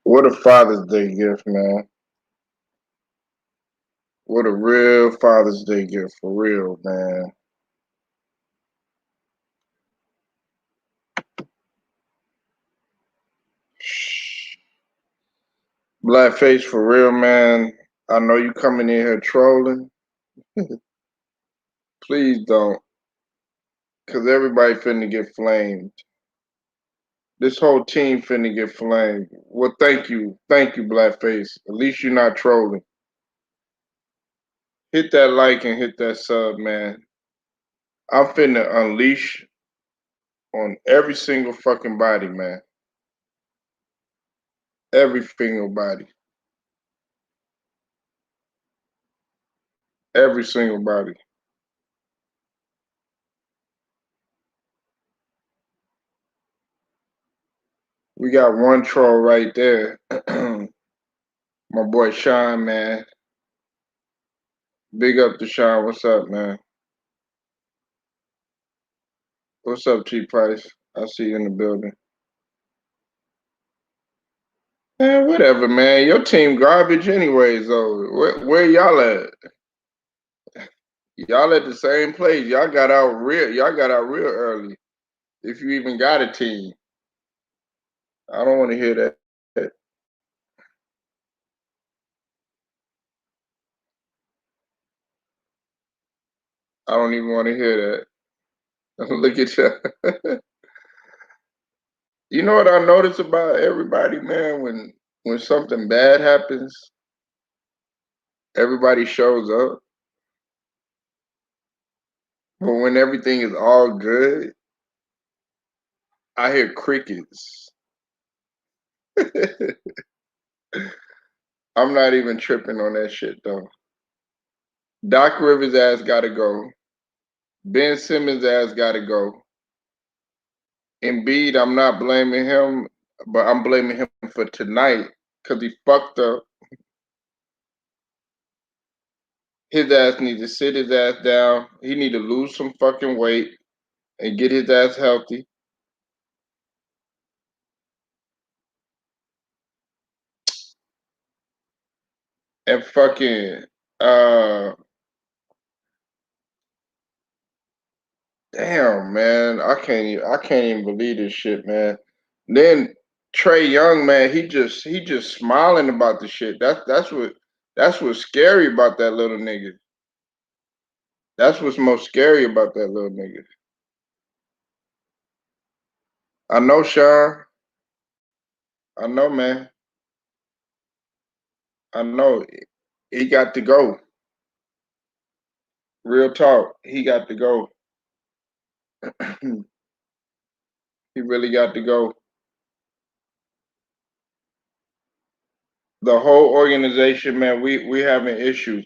What a Father's Day gift, man. What a real Father's Day gift, for real, man. Blackface, for real, man. I know you coming in here trolling. Please don't, because everybody finna get flamed. This whole team finna get flamed. Well, thank you. Thank you, Blackface. At least you're not trolling. Hit that like and hit that sub, man. I'm finna unleash on every single fucking body, man. Every single body. Every single body. We got one troll right there. My boy Sean, man. Big up to Sean. What's up, man? What's up, T Price? I see you in the building. Man, whatever, man. Your team garbage anyways, though. Where y'all at? Y'all at the same place. Y'all got out real early. If you even got a team. I don't want to hear that. I don't even want to hear that. Look at you. You know what I notice about everybody, man? When something bad happens, everybody shows up. But when everything is all good, I hear crickets. I'm not even tripping on that shit though. Doc Rivers ass gotta go. Ben Simmons ass gotta go. Embiid, I'm not blaming him, but I'm blaming him for tonight because he fucked up. His ass needs to sit his ass down. He need to lose some fucking weight and get his ass healthy. And fucking uh damn, man, I can't even believe this shit, man. Then Trey Young, man, he just smiling about the shit. That's what's scary about that little nigga. That's what's most scary about that little nigga. I know, Sean. I know, man. I know. He got to go. Real talk. He got to go. He really got to go. The whole organization, man, we having issues.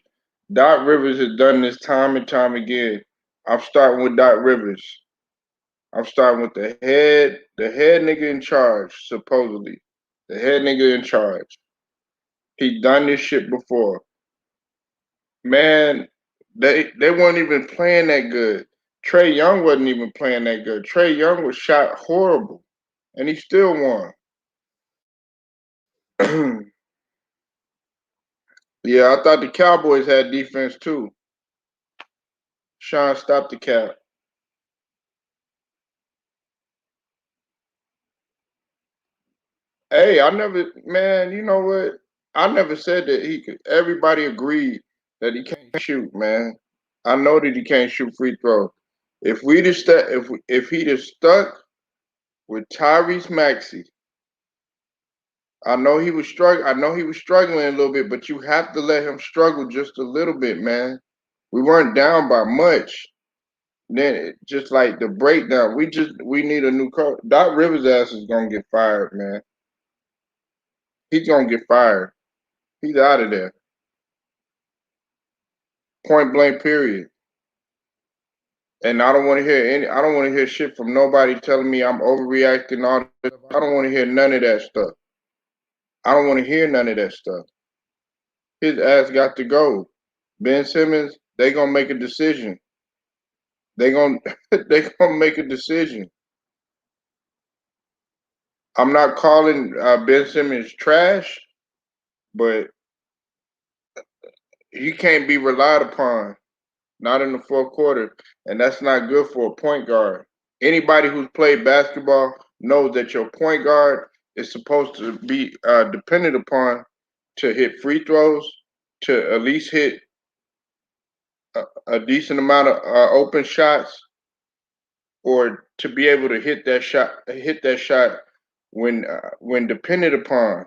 Doc Rivers has done this time and time again. I'm starting with Doc Rivers. I'm starting with the head nigga in charge, supposedly. The head nigga in charge. He done this shit before. Man, they weren't even playing that good. Trey Young wasn't even playing that good. Trey Young was shot horrible, and he still won. Yeah, I thought the Cowboys had defense too. Sean, stop the cap. Hey, I never, man. You know what? I never said that he could. Everybody agreed that he can't shoot, man. I know that he can't shoot free throws. If he'd have stuck with Tyrese Maxey, I know he was struggling. I know he was struggling a little bit, but you have to let him struggle just a little bit, man. We weren't down by much. Then just like the breakdown, we need a new coach. Doc Rivers' ass is gonna get fired, man. He's gonna get fired. He's out of there. Point blank. Period. And I don't want to hear any. I don't want to hear shit from nobody telling me I'm overreacting. All this. I don't want to hear none of that stuff. I don't want to hear none of that stuff. His ass got to go. Ben Simmons, they gonna make a decision. They gonna they gonna make a decision. I'm not calling Ben Simmons trash, but he can't be relied upon. Not in the fourth quarter, and that's not good for a point guard. Anybody who's played basketball knows that your point guard is supposed to be dependent upon to hit free throws, to at least hit a decent amount of open shots, or to be able to hit that shot when dependent upon,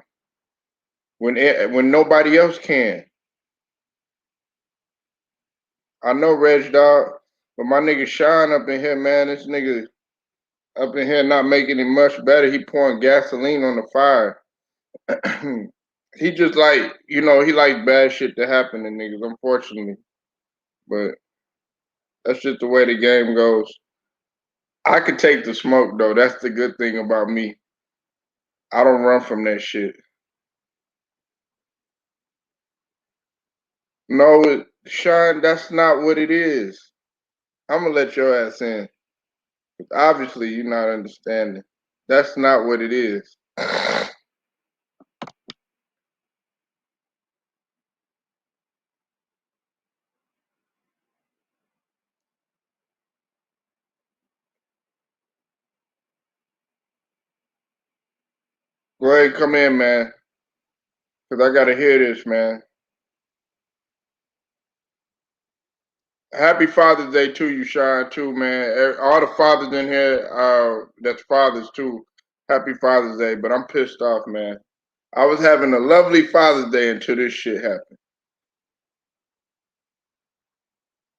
when nobody else can. I know Reg Dog, but my nigga Sean up in here, man, this nigga up in here not making it much better. He pouring gasoline on the fire. He just like, he like bad shit to happen to niggas, unfortunately. But that's just the way the game goes. I could take the smoke though. That's the good thing about me. I don't run from that shit. No, Sean, that's not what it is. I'm gonna let your ass in. Obviously, you're not understanding. That's not what it is. Go ahead, come in, man, because I gotta hear this, man. Happy Father's Day to you, Sean, too, man. All the fathers in here, that's fathers too. Happy Father's Day, but I'm pissed off, man. I was having a lovely Father's Day until this shit happened.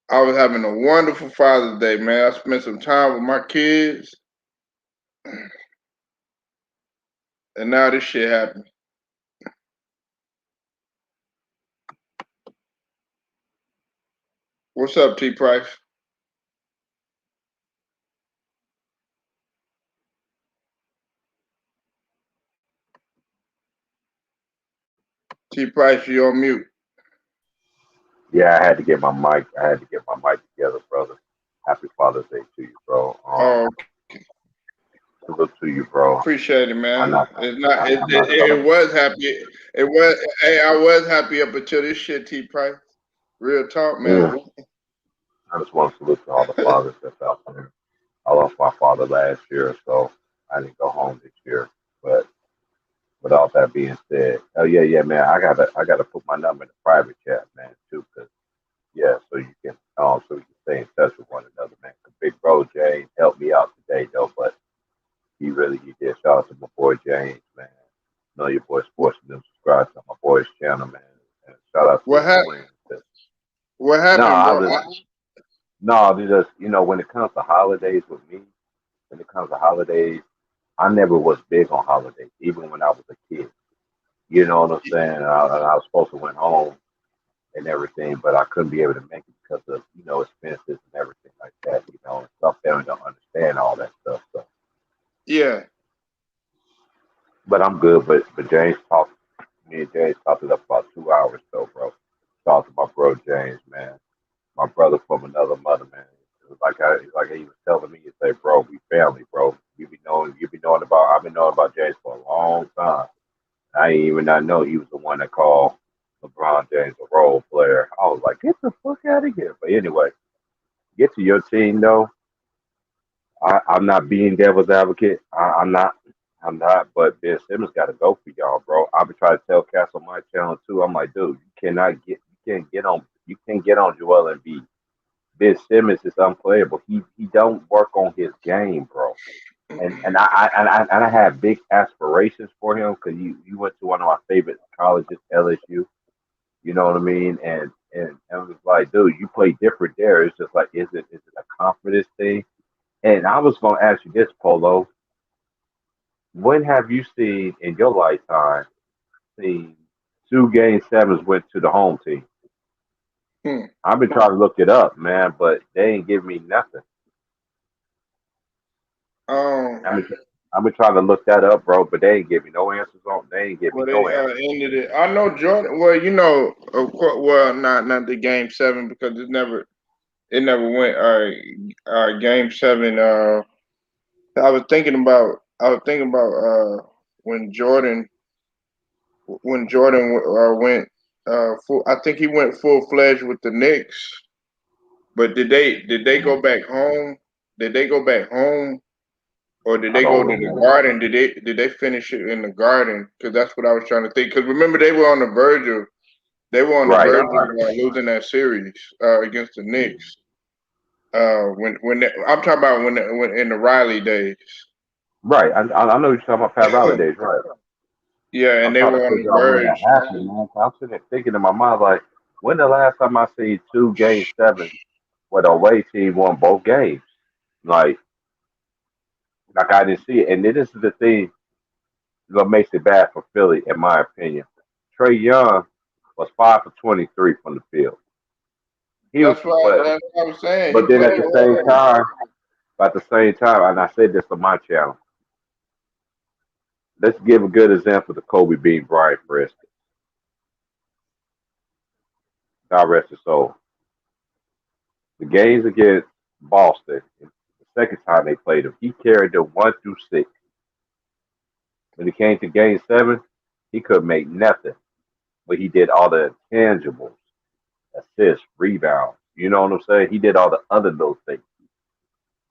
I was having a wonderful Father's Day, man. I spent some time with my kids, and now this shit happened. What's up, T Price? T Price, you on mute. Yeah, I had to get my mic together, brother. Happy Father's Day to you, bro. Oh, Salute to you, bro. appreciate it, I'm man. not, It's not. It, I'm not it, it celebrating. was happy. It was. Hey, I was happy up until this shit, T Price. Real talk, man. Mm. I just want to salute to all the fathers that's out there. I lost my father last year, so I didn't go home this year. But with all that being said, oh yeah, man, I gotta put my number in the private chat, man, too, cause yeah, so you can stay in touch with one another, man. 'Cause Big Bro James helped me out today, though, but he did. Shout out to my boy James, man. Know your boy Sports and them subscribe to my boy's channel, man. And shout out to What his happened? twins. What No, happened, I bro? just no, they just when it comes to holidays with me, when it comes to holidays, I never was big on holidays, even when I was a kid. You know what I'm saying? And I was supposed to went home and everything, but I couldn't be able to make it because of expenses and everything like that. And some family don't understand all that stuff. So, Yeah. but I'm good. But me and James talked it up about 2 hours though, bro. Talked to my bro James, man. My brother from another mother, man. It was like he was telling me, he say, bro, we family, bro. You be knowing about I've been knowing about James for a long time. I didn't even not know he was the one that called LeBron James a role player. I was like, get the fuck out of here. But anyway, get to your team though. I'm not being devil's advocate. I'm not. I'm not. But Ben Simmons got to go for y'all, bro. I've been trying to tell Cass on my channel too. I'm like, dude, you can't get on Joel Embiid. Ben Simmons is unplayable. He don't work on his game, bro. And I have big aspirations for him because you went to one of my favorite colleges, LSU. You know what I mean? And it was like, dude, you play different there. It's just like, is it a confidence thing? And I was gonna ask you this, Polo. When have you seen in your lifetime seen two game sevens went to the home team? Hmm. I've been trying to look it up, man, but they ain't give me nothing. Um. I've been, I've been trying to look that up, bro, but they ain't give me no answers on. They ain't give me Well, they no answers. ended it. I know Jordan. Well, of course. Well, not the game 7 because it never went. Game 7. I was thinking about. I was thinking about when Jordan when Jordan went full. I think he went full fledged with the Knicks. But did they go back home? Did they go back home, or did I they don't go to the remember. Garden? Did they finish it in the Garden? Because that's what I was trying to think. Because remember they were on the verge of Right. losing that series against the Knicks. I'm talking about when in the Riley days. Right. I know you're talking about Pat Riley days, right? Yeah, I'm and they trying were to on the figure out when that verge. happened, man. I'm sitting there thinking in my mind, like, when the last time I see two game sevens where the away team won both games? Like, I didn't see it. And then this is the thing that makes it bad for Philly, in my opinion. Trey Young was 5 for 23 from the field. He was, That's what I was saying. He but then at played the same well. time, and I said this on my channel, let's give a good example to Kobe being Bryant, for instance. God rest his soul. The games against Boston, the second time they played him, he carried them 1 through 6. When it came to game seven, he couldn't make nothing, but he did all the intangibles, assists, rebounds. You know what I'm saying? He did all the other little things.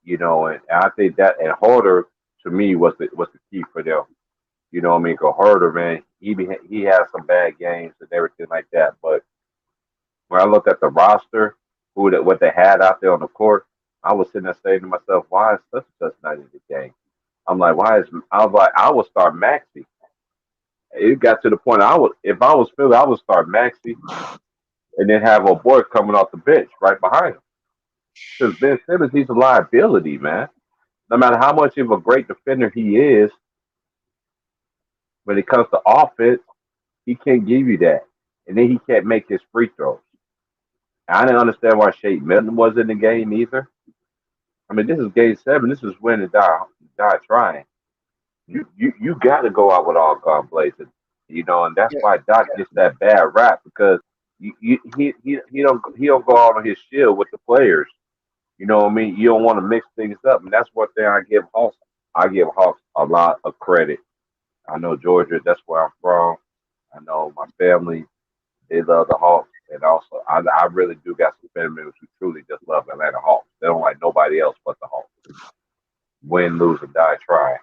And I think that and Harder to me was the key for them. You know what I mean? Because Harder, man, he had some bad games and everything like that. But when I looked at the roster, what they had out there on the court, I was sitting there saying to myself, why is such and such not in the game? I'm like, why is I was like, I would start Maxi. It got to the point if I was Philly, I would start Maxi and then have a boy coming off the bench right behind him. Because Ben Simmons, he's a liability, man. No matter how much of a great defender he is, when it comes to offense, he can't give you that. And then he can't make his free throws. I didn't understand why Shake Milton was in the game either. I mean, this is game seven. This is win and die trying. You got to go out with all gun blazing, and that's Yeah, why Doc gets that bad rap because he don't go out on his shield with the players. You know what I mean? You don't want to mix things up, and that's one thing I give Hawks. I give Hawks a lot of credit. I know Georgia. That's where I'm from. I know my family. They love the Hawks, and also I really do got some family members who truly just love Atlanta Hawks. They don't like nobody else but the Hawks. Win, lose, or die trying.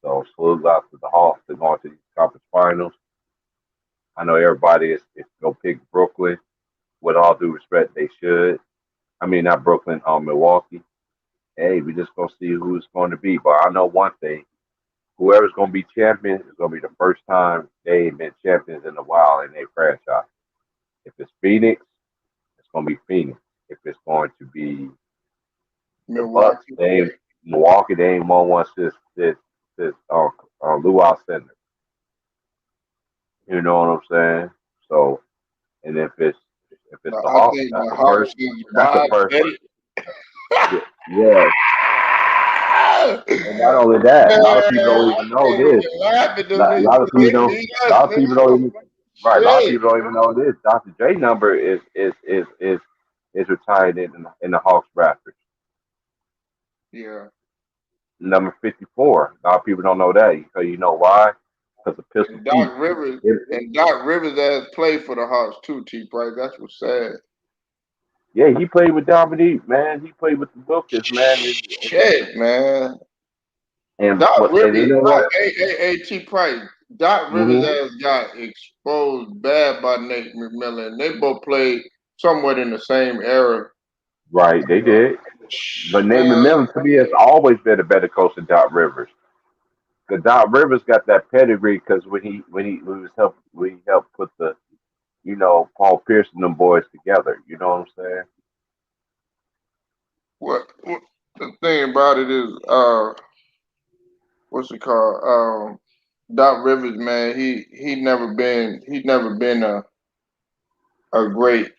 So salute out to the Hawks. They're going to these conference finals. I know everybody is gonna pick Brooklyn. With all due respect, they should. I mean, not Brooklyn, Milwaukee. Hey, we just gonna see who it's going to be. But I know one thing: whoever's gonna be champion is gonna be the first time they ain't been champions in a while in their franchise. If it's Phoenix, it's gonna be Phoenix. If it's going to be the Bucks, Milwaukee. they ain't Milwaukee. They ain't won one since Luau Center. You know what I'm saying? So, and if it's the I Hawks, think that's the the Hawks first. is That's the Bob first. Petty. Yeah. And not only that, a lot of people don't Man, I even know can't this. even laugh at them A niggas. lot of people They don't. beat A us, lot of people don't nigga. even. Right. A lot of Shit. people don't even know this. Dr. J number is retired in the Hawks Raptors. Yeah. Number 54. A lot of people don't know that. Because you know why? Because of Pistol And Pete. Doc Rivers has played for the Hawks too, T Price. That's what's sad. Yeah, he played with Dominique, man. He played with the Bookers, man. Shit, man. Doc And you Rivers, know what? T Price. Doc Rivers Hmm. has got exposed bad by Nate McMillan. They both played somewhat in the same era. Right, they did. But Nate Man, McMillan to me has always been a better coach than Doc Rivers. Because Doc Rivers got that pedigree because when he helped put the Paul Pierce and them boys together. You know what I'm saying? what the thing about it is, what's it called? Doc Rivers, man, he never been a great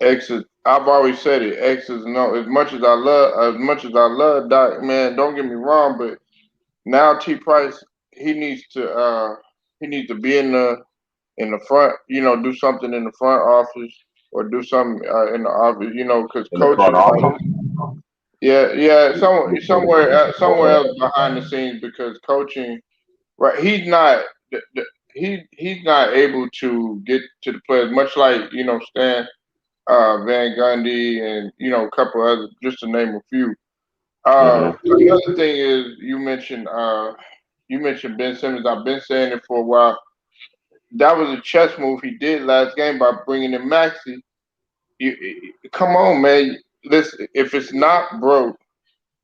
exit. I've always said it, X's no. As much as I love Doc, man, don't get me wrong, but now T Price, he needs to uh he needs to be in the front, do something in the front office or do something in the office, because In the front coaching, office. Yeah. Somewhere Or else behind the scenes because coaching, right? He's not able to get to the players, much like Stan Van Gundy and a couple others, just to name a few. hmm Another thing is you mentioned Ben Simmons. I've been saying it for a while. That was a chess move he did last game by bringing in Maxi. Come on, man. Listen, if it's not broke,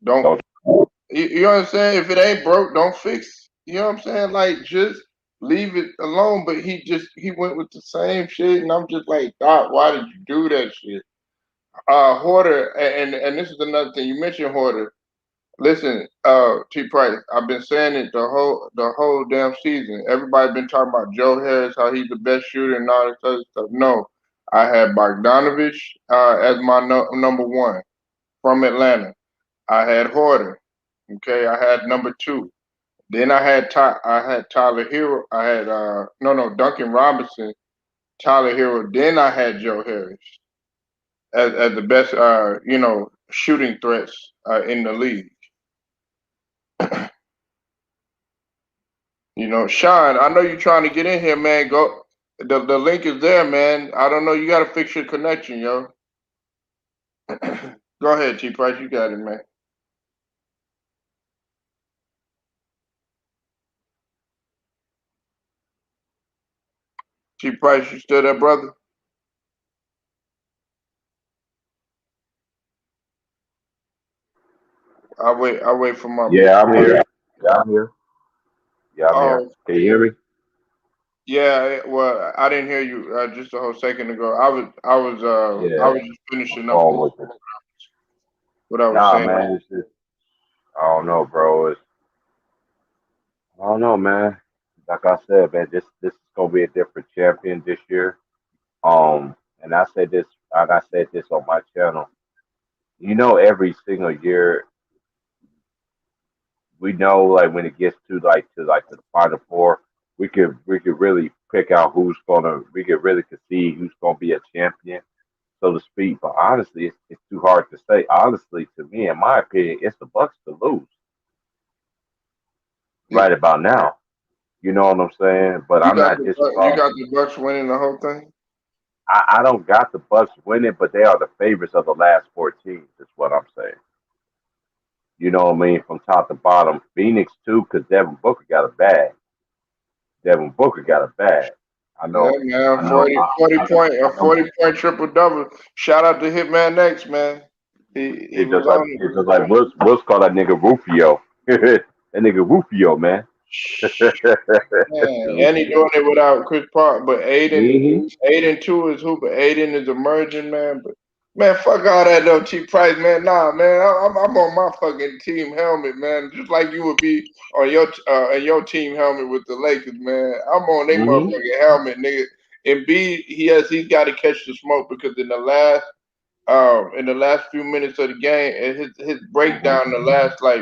don't. don't You know what I'm saying? If it ain't broke, don't fix. You know what I'm saying? Like just leave it alone. But he went with the same shit, and I'm just like, Doc, why did you do that shit? Hoarder, and this is another thing you mentioned, Hoarder. Listen, T Price, I've been saying it the whole damn season. Everybody been talking about Joe Harris, how he's the best shooter and all this other stuff. No, I had Bogdanovich as my number one from Atlanta. I had Hoarder. Okay, I had number two. Then I had Tyler Hero. I had no Duncan Robinson, Tyler Hero. Then I had Joe Harris as the best shooting threats in the league. Sean, I know you're trying to get in here, man. Go. The link is there, man. I don't know. You got to fix your connection, yo. Go ahead, T Price. You got it, man. T Price, you still there, brother? I wait for my yeah, I'm here. Yeah, I'm here. Yeah, I'm here. Oh, Can you hear me? yeah. Well, I didn't hear you just a whole second ago. I Yeah, was just my finishing up phone was just what I was nah, saying. man. It's just I don't know, bro. I don't know, man. Like I said, man, this is gonna be a different champion this year. And I said this, and I said this on my channel. Every single year, we know like when it gets to the final four, we could really pick out we could really see who's gonna be a champion, so to speak. But honestly, it's too hard to say. Honestly, to me, in my opinion, it's the Bucks to lose You right about now. You know what I'm saying? But you I'm got not you disregarding. got the Bucks winning the whole thing. I don't got the Bucks winning, but they are the favorites of the last four teams. Is what I'm saying. You know what I mean? From top to bottom. Phoenix too, because Devin Booker got a bag. Devin Booker got a bag. I Yeah, know. man. I know. 40, 40 point a I know. 40 point triple double. Shout out to Hitman X, man. He It's was just like on it. it's just like Will's call that nigga Rufio. That nigga Rufio, man. Man, and he doing it without Chris Paul. But hmm Aiden too is who? But Aiden is emerging, man. But man, fuck all that though, cheap price, man. Nah, man, I'm on my fucking team helmet, man. Just like you would be on your team helmet with the Lakers, man. I'm on their hmm motherfucking helmet, nigga. And B, he's got to catch the smoke because in the last few minutes of the game, and his hmm breakdown the last like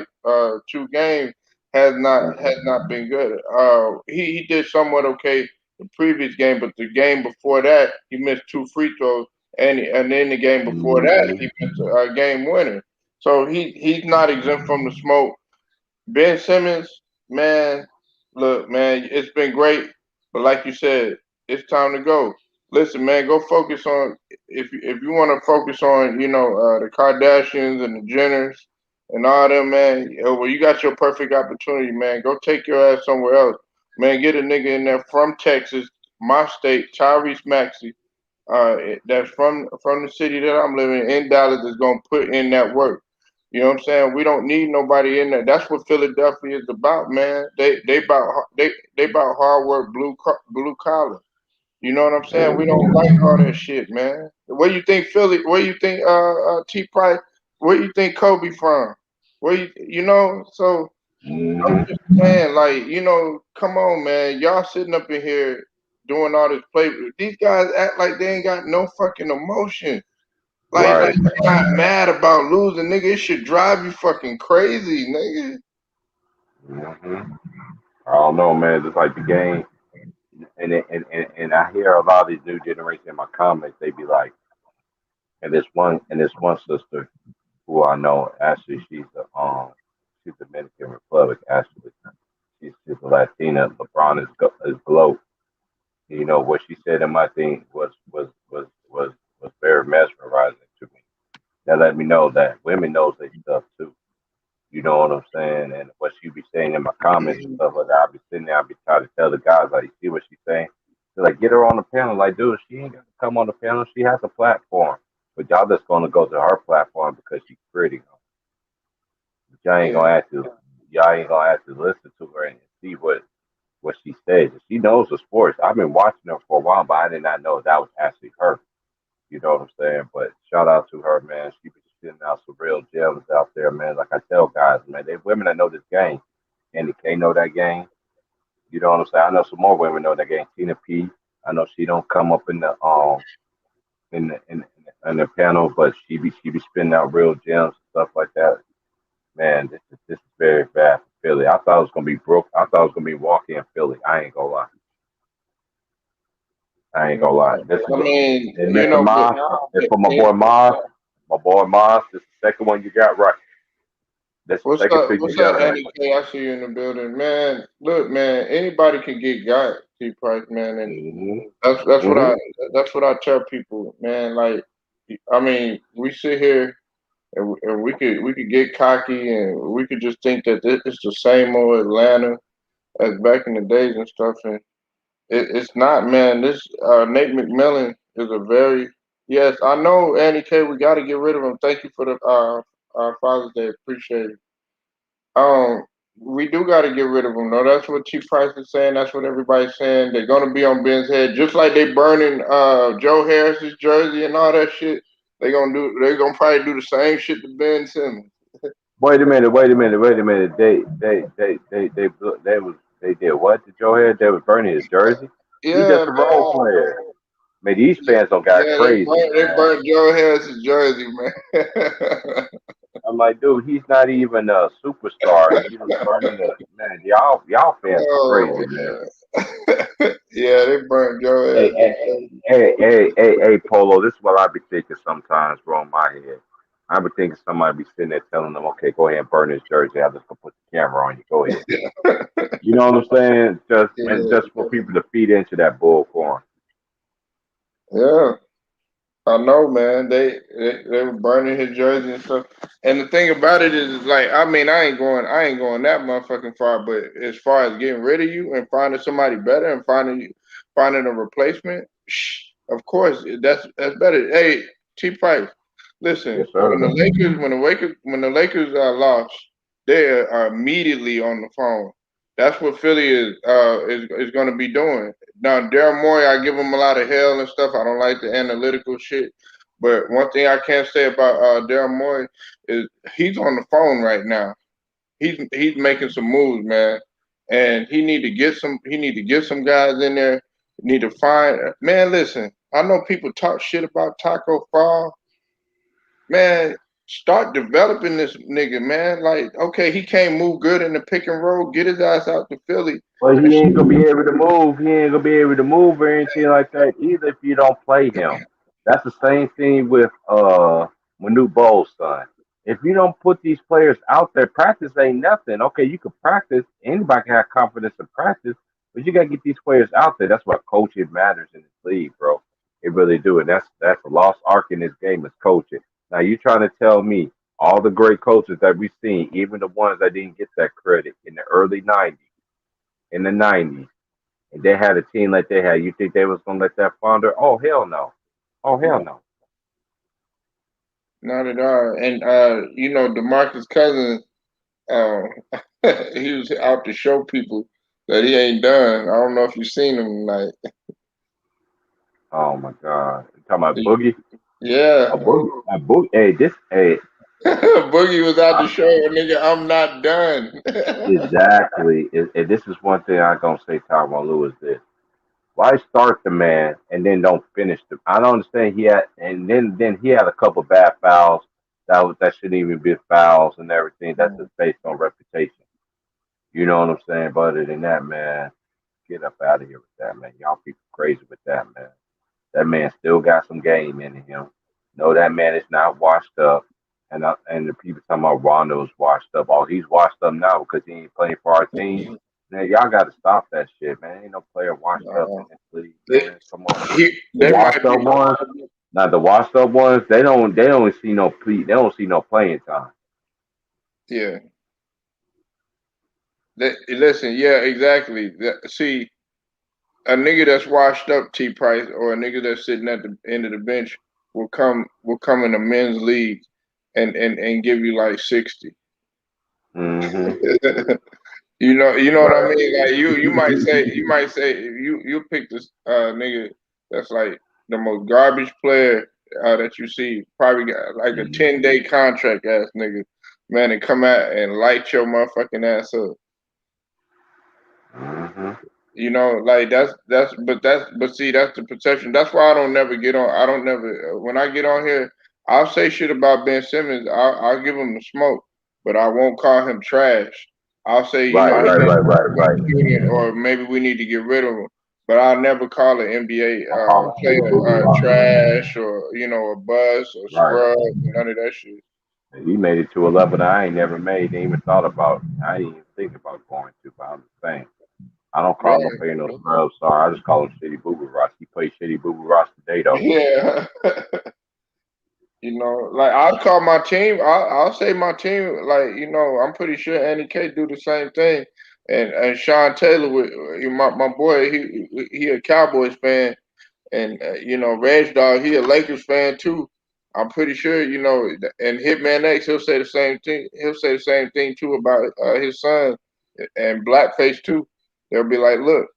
two games has not been good. He did somewhat okay the previous game, but the game before that he missed two free throws, and then the game before that hmm he missed a game winner. So he's not exempt from the smoke. Ben Simmons, man, look, man, it's been great, but like you said, it's time to go. Listen, man, go focus on if you want to focus on the Kardashians and the Jenners and all them, man. Well, you got your perfect opportunity, man. Go take your ass somewhere else, man. Get a nigga in there from Texas, my state, Tyrese Maxey, that's from the city that I'm living in Dallas is gonna put in that work. You know what I'm saying? We don't need nobody in there. That's what Philadelphia is about, man. They about hard work, blue collar. You know what I'm saying? We don't like all that shit, man. Where you think Philly? Where you think T Price? Where you think Kobe from? Where you know? So I'm hmm just saying, like, come on, man. Y'all sitting up in here doing all this play. These guys act like they ain't got no fucking emotion. Like Right. they're not mad about losing, nigga. It should drive you fucking crazy, nigga. hmm I don't know, man. Just like the game, and I hear a lot of these new generation in my comments. They be like, and this one sister who I know. Actually, she's Dominican Republic. Actually, she's a Latina. LeBron is GLOW. You know what she said in my thing was very mesmerizing to me. That let me know that women knows their stuff too. You know what I'm saying? And what she be saying in my comments and stuff like that, I be sitting there, I be trying to tell the guys, like, you see what she's saying? They're like, get her on the panel. Like, dude, she ain't got to come on the panel. She has a platform. But y'all just going to go to her platform because she's pretty. But y'all ain't Yeah. going to have to, y'all ain't going to have to listen to her and see what she says. She knows the sports. I've been watching her for a while, but I did not know that was actually her. You know what I'm saying? But shout out to her, man. She be sending out some real gems out there, man. Like I tell guys, man, they women that know this game. Candy K know that game. You know what I'm saying? I know some more women know that game. Tina P. I know she don't come up in the panel, but she be spinning out real gems and stuff like that. Man, this is very bad for Philly. I thought it was gonna be broke. I thought it was gonna be walking in Philly. I ain't gonna lie. I ain't gonna lie. This is I mean, and you Mr. know, Moss, and for my boy Moss, this is the second one you got right. That's the what's second up? pick you What's got up, right. Andy K? I see you in the building, man. Look, man, anybody can get got, T Price, man, and hmm that's what hmm I tell people, man. Like, I mean, we sit here and we could get cocky and we could just think that this is the same old Atlanta as back in the days and stuff, and it's not, man. This Nate McMillan is a very yes. I know, Andy K. We got to get rid of him. Thank you for the Father's Day. Appreciate it. Um, we do got to get rid of him. No, that's what Chief Price is saying. That's what everybody's saying. They're gonna be on Ben's head, just like they burning Joe Harris's jersey and all that shit. They gonna do. They gonna probably do the same shit to Ben Simmons. Wait a minute. Wait a minute. Wait a minute. They did what to Joe Head? They was burning his jersey. He's just Yeah, a role man. player. Man, these fans don't got Yeah, crazy, they man. burnt Joe Harris's jersey, man. I'm like, dude, he's not even a superstar, and you just burning the man. Y'all fans are crazy, Oh man. man. Yeah, they burned Joe Hey, Harris. hey, Polo. This is what I be thinking sometimes, bro. In my head, I be thinking somebody be sitting there telling them, "Okay, go ahead and burn his jersey. I'm just gonna put the camera on you. Go ahead." You know what I'm saying? Just for Yeah, people to feed into that bullcorn. yeah. I know, man. They were burning his jersey and stuff. And the thing about it is like, I mean, I ain't going that motherfucking far. But as far as getting rid of you and finding somebody better and finding a replacement, of course that's better. Hey, T Price, listen. Yes, sir. When the Lakers lost, they are immediately on the phone. That's what Philly is going to be doing. Now, Daryl Morey, I give him a lot of hell and stuff. I don't like the analytical shit. But one thing I can't say about Daryl Morey is he's on the phone right now. He's making some moves, man, and he need to get some guys in there. Need to find man. Listen, I know people talk shit about Taco Fall, man. Start developing this nigga, man. Like, okay, he can't move good in the pick and roll. Get his ass out to Philly Well, and he ain't gonna be able to move. He ain't gonna be able to move or anything like that either if you don't play him. That's the same thing with Manu Bowles' son. If you don't put these players out there, practice ain't nothing. Okay, you can practice. Anybody can have confidence in practice, but you gotta get these players out there. That's why coaching matters in this league, bro. It really do, and that's a lost arc in this game is coaching. Now you trying to tell me all the great coaches that we've seen, even the ones that didn't get that credit in the early '90s in the '90s, and they had a team like they had, you think they was gonna let that flounder? Oh hell no! Oh hell no! not at all. And DeMarcus Cousins, uh, he was out to show people that he ain't done. I don't know if you seen him tonight. Oh my God! You talking about Boogie? Yeah, A boogie. Hey, Boogie was out to I, show a nigga I'm not done. exactly. And this is one thing I gonna say, Tyron Lewis. This why start the man and then don't finish the? I don't understand. He had and then he had a couple bad fouls that shouldn't even be fouls and everything. That's just based on reputation. You know what I'm saying? But other than that, man, get up out of here with that, man. Y'all people crazy with that, man. That man still got some game in him. No, that man is not washed up. and the people talking about Rondo's washed up. Oh, he's washed up now because he ain't playing for our team. Man, y'all got to stop that shit, man. Ain't no player washed up in this league, They, man. Come on. The they washed might up be, ones, now the washed up ones, they don't see no they don't see no playing time. yeah. Listen, yeah, exactly. See, a nigga that's washed up, T Price, or a nigga that's sitting at the end of the bench will come in the men's league and give you like 60. Mm-hmm. You know what I Right. mean? Like you might say you pick this nigga that's like the most garbage player that you see, probably got like a 10-day contract ass nigga, man, and come out and light your motherfucking ass up. Mm-hmm. Like but see, that's the perception. That's why I don't never get on. I don't never when I get on here, I'll say shit about Ben Simmons. I'll give him the smoke, but I won't call him trash. I'll say, Right, he right, needs right, to right, work on right. shooting, or maybe we need to get rid of him. But I'll never call an NBA I call it City Boogie player Rock. trash, or a bust or Right. scrub, none of that shit. He made it to a level that I ain't never made, ain't even thought about. I didn't even think about going to, but I'm just saying. I don't call no Right. player no scrub star. I just call him Shitty Boo Boo Ross. He played Shitty Boo Boo Ross today, though. Yeah. Like I'll call my team. I'll say my team. Like I'm pretty sure Andy K do the same thing, and Sean Taylor with my boy. He a Cowboys fan, and Reg Dog, he a Lakers fan too. I'm pretty sure and Hitman X, he'll say the same thing. He'll say the same thing too about his son, and Blackface too. They'll be like, look,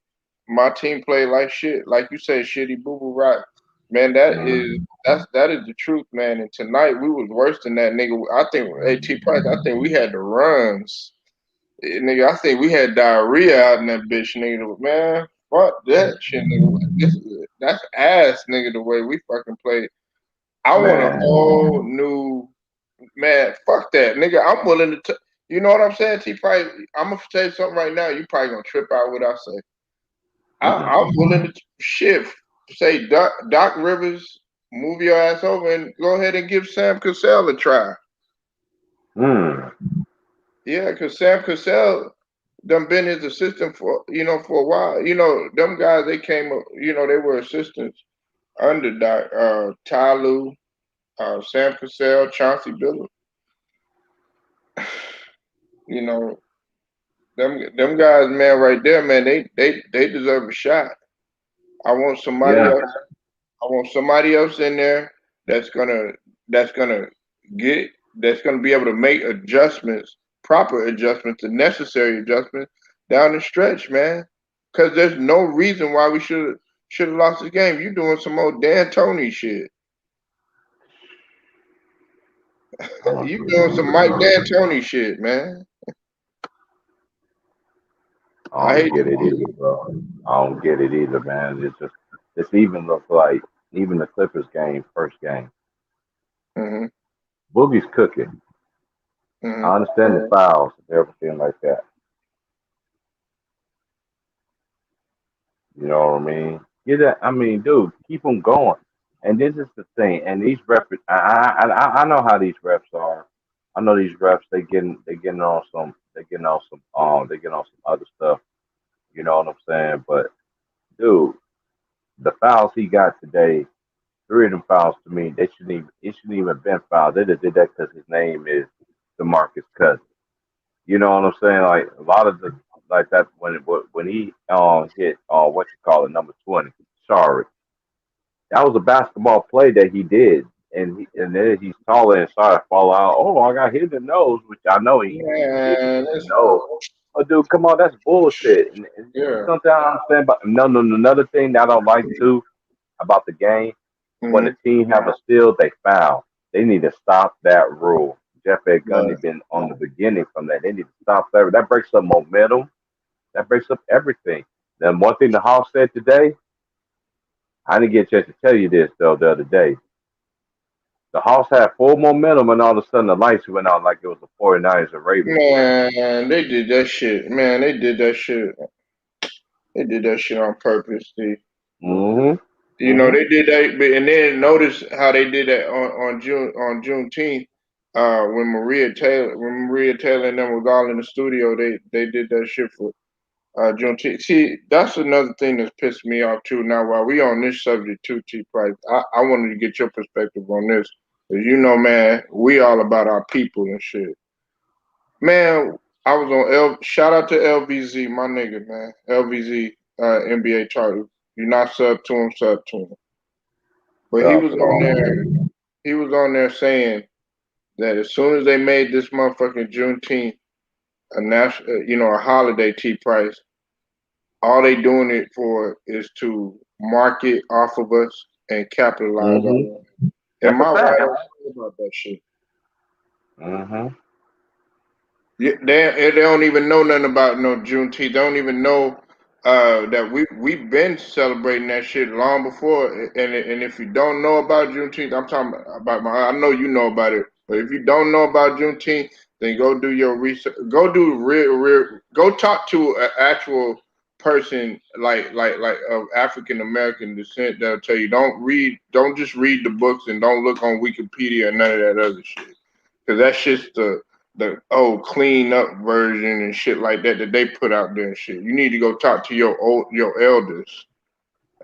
my team played like shit, like you said, shitty boo boo rock. Man, Mm. that is the truth, man. And tonight we was worse than that, nigga. I think AT Price. I think we had the runs, nigga. I think we had diarrhea out in that bitch, nigga. Man, fuck that shit, nigga. That's ass, nigga. The way we fucking played. I want a Man, whole new man. Fuck that, nigga. I'm willing to. You know what I'm saying, T Price? I'm gonna tell you something right now. You probably gonna trip out what I say. mm-mm. I'm willing to shift. Say Doc Rivers, move your ass over and go ahead and give Sam Cassell a try. Mm. Yeah, because Sam Cassell done been his assistant for a while. Them guys they came up. They were assistants under Ty Lue, Sam Cassell, Chauncey Billups. You know them guys, man, right there, man. They deserve a shot. I want somebody Yeah. else. I want somebody else in there that's gonna that's gonna get that's gonna be able to make adjustments, proper adjustments, the necessary adjustments down the stretch, man. Because there's no reason why we should have lost the game. You doing some old Dan Tony shit. I don't You get it doing some either, Mike bro. D'Antoni shit, man. I I don't hate. get it either, bro. I don't get it either, man. It's even look like even the Clippers game, first game. Hmm. Boogie's cooking. Hmm. I understand the fouls and everything like that. You know what I mean? Get that. I mean, dude, keep them going. And this is the thing. And these refs, I know how these refs are. I know these refs. They getting on some other stuff. You know what I'm saying? But dude, the fouls he got today, three of them fouls to me, it shouldn't even been fouled. They just did that because his name is DeMarcus Cousins. You know what I'm saying? Like a lot of the like that when he hit what you call it number 20, sorry, that was a basketball play that he did, and then he's taller and started to fall out. Oh, I got hit in the nose, which I know he did get Man, hit in the nose. Oh, dude, come on, that's bullshit. And you yeah. something I understand, but no, another thing that I don't like too about the game when the Hmm. team have a steal, they foul. They need to stop that rule. Jeff Van Gundy Right. been on the beginning from that. They need to stop that. That breaks up momentum. That breaks up everything. Then one thing the Hawks said today, I didn't get a chance to tell you this though the other day. The Hawks had full momentum and all of a sudden the lights went out like it was the 49ers and Ravens game. Man, they did that shit. Man, they did that shit. They did that shit on purpose, Steve. Mm-hmm. They Mm-hmm. did that, and then notice how they did that on Juneteenth. when Maria Taylor and them was all in the studio, they did that shit for Juneteenth. See, that's another thing that's pissed me off too. Now, while we on this subject too, T Price, I wanted to get your perspective on this. Cause you know, man, we all about our people and shit. Man, I was on shout out to LVZ, my nigga, man. LVZ, NBA title. You not sub to him. But he Oh, was on there. He was on there saying that as soon as they made this motherfucking Juneteenth a national, a holiday, T Price, all they doing it for is to market off of us and capitalize mm-hmm. on it. That's Am a I fact. right or wrong about that shit? Mm-hmm. Yeah, they don't even know nothing about no Juneteenth. They don't even know that we've been celebrating that shit long before. And if you don't know about Juneteenth, I'm talking about I know you know about it, but if you don't know about Juneteenth, then go do your research. Go do Go talk to an actual person like of African American descent that'll tell you don't just read the books and don't look on Wikipedia and none of that other shit. Cause that's just the clean up version and shit like that they put out there and shit. You need to go talk to your elders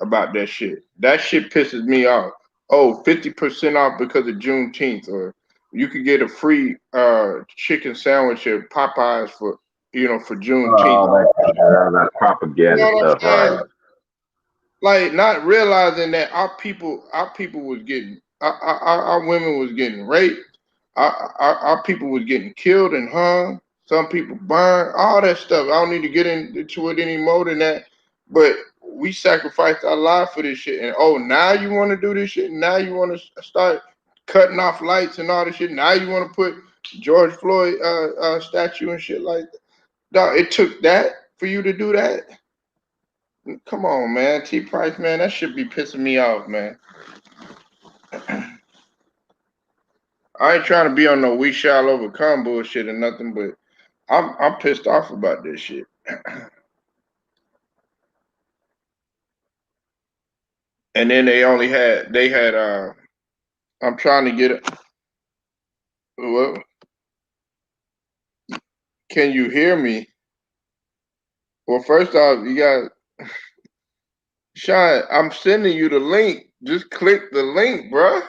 about that shit. That shit pisses me off. Oh, 50% off because of Juneteenth, or you could get a free chicken sandwich at Popeyes for Juneteenth. Oh, that You know propaganda what stuff, I'm right? saying? Like not realizing that our people was getting our women was getting raped, our people was getting killed and hung, some people burned, all that stuff. I don't need to get into it any more than that, but we sacrificed our life for this shit. And oh, now you want to do this shit? Now you want to start cutting off lights and all this shit? Now you want to put George Floyd statue and shit like that? Dog, it took that for you to do that? Come on, man. T Price, man, that should be pissing me off, man. I ain't trying to be on no we shall overcome bullshit or nothing, but I'm pissed off about this shit. And then they had I'm trying to get it. Well, can you hear me? Well, first off, you got Sean, I'm sending you the link. Just click the link, bruh.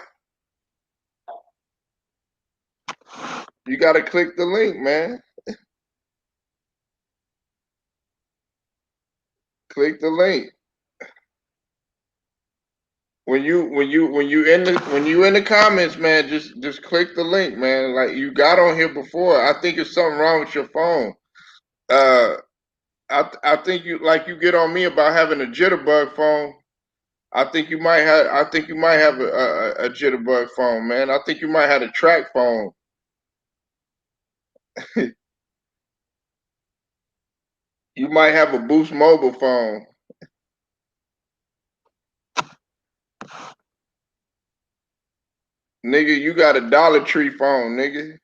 You gotta click the link, man. Click the link. When you in the comments, man, just click the link, man. Like you got on here before. I think it's something wrong with your phone. Uh, I think you get on me about having a jitterbug phone. I think you might have a jitterbug phone, man. I think you might have a track phone. You might have a Boost mobile phone. Nigga, you got a Dollar Tree phone, nigga.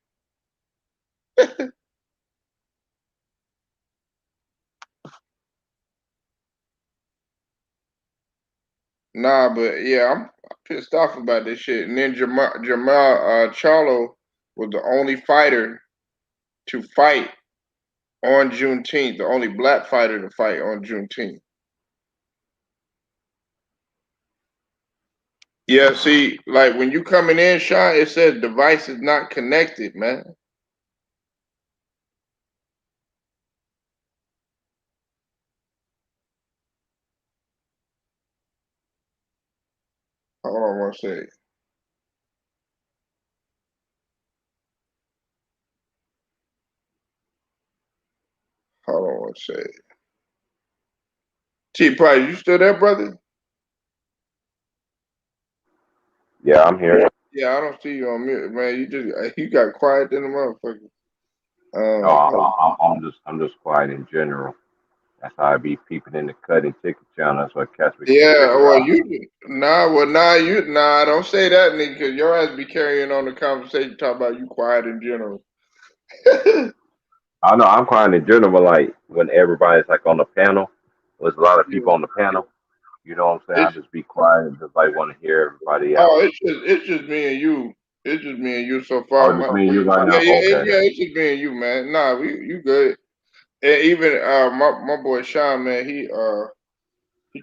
Nah, but yeah, I'm pissed off about this shit. And then Jamal Charlo was the only fighter to fight on Juneteenth, the only black fighter to fight on Juneteenth. Yeah, see, like when you coming in, Sean, it says device is not connected, man. Hold on one second. Hold on one second. T Price, you still there, brother? Yeah, I'm here. Yeah, I don't see you on mute, man. You got quiet in the motherfucker. No, Um, I'm just quiet in general. That's how I be peeping in the cutting ticket channel. That's what catch me can't yeah, figure well, out. don't say that, nigga, because your ass be carrying on the conversation talking about you quiet in general. I know I'm quiet in general, but like when everybody's like on the panel, there's a lot of Yeah, people on the panel. You know what I'm saying? I it's just be quiet and just like want to hear everybody else. it's just me and you. It's just me and you so far, Oh, just man. me and you right Yeah, now. Okay. it's just me and you, man. Nah, you good. And even my boy Sean, man, he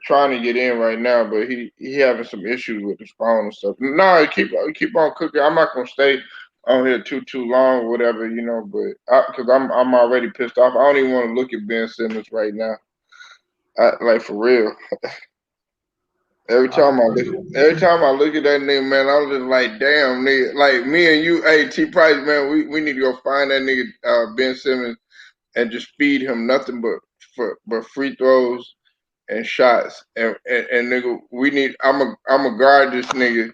trying to get in right now, but he having some issues with his phone and stuff. Nah, keep on cooking. I'm not gonna stay on here too long, or whatever, but because I'm already pissed off. I don't even want to look at Ben Simmons right now. Like for real. I feel Every time I look at that nigga, man, I was just like, damn, nigga. Like me and you, hey, T Price, man, we need to go find that nigga Ben Simmons and just feed him nothing but free throws and shots. And nigga, I'm a guard this nigga.